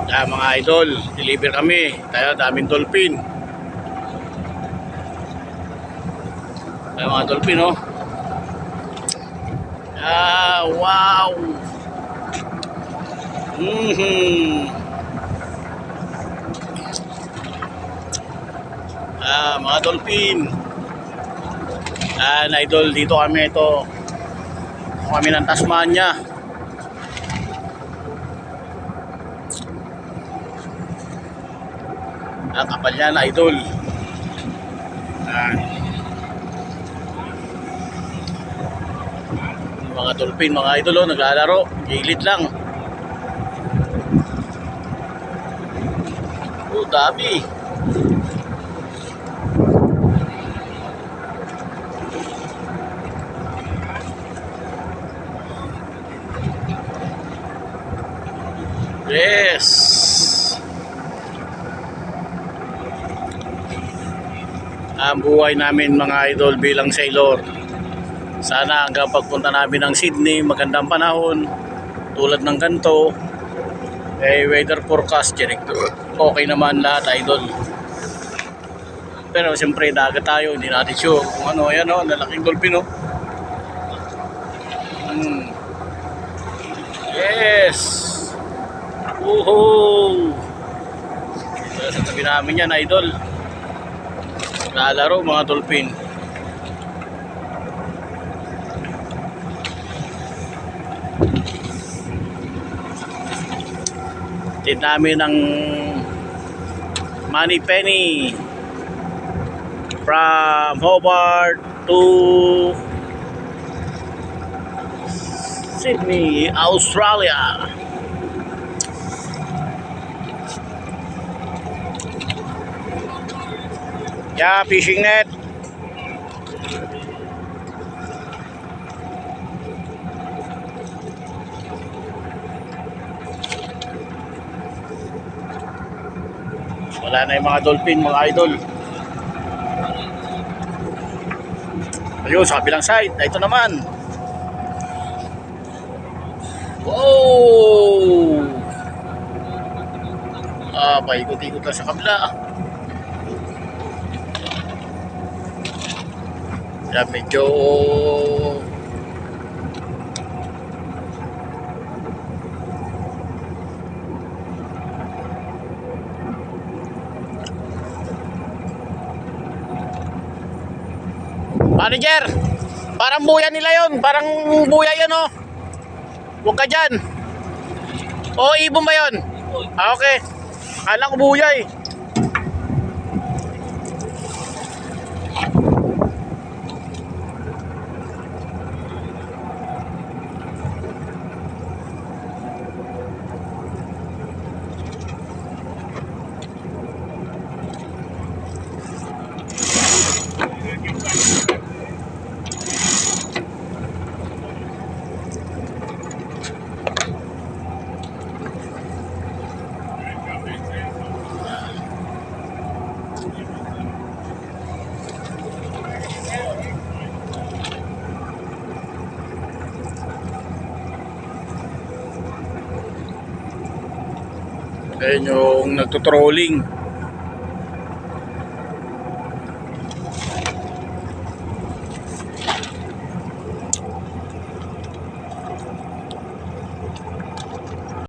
Mga idol, deliver kami. Tayo, daming dolphin. Mga dolphin, oh. Wow. Mga dolphin. Idol, dito kami ito. Kami ng Tasmania. Kapal yan, idol. Mga dolphin, mga idol, oh, naglalaro. Gilid lang. Oh, dami. Yes. Ang buhay namin, mga idol, bilang sailor. Sana hanggang pagpunta namin ng Sydney, magandang panahon tulad ng ganito. Weather forecast director, okay naman lahat, idol. Pero siyempre dagat tayo, hindi natin sure kung ano. Ayan, oh, lalaking dolphin, oh. Yes. Woohoo. Sa tabi namin yan, idol. Lalaro mga dolphin. Tid namin ang Money Penny from Hobart to Sydney, Australia. Yeah, fishing net. Wala na yung mga dolphin, mga idol. Ayun, sa kabilang side, ito naman. Wow! Paikot-ikot lang sa kabila. Yan, medyo manager, parang buya nila yon, parang buya yan, oh. Huwag ka dyan. O, ibon ba yun? Okay. Akala ko buya, eh. Ayun yung nagtutrolling.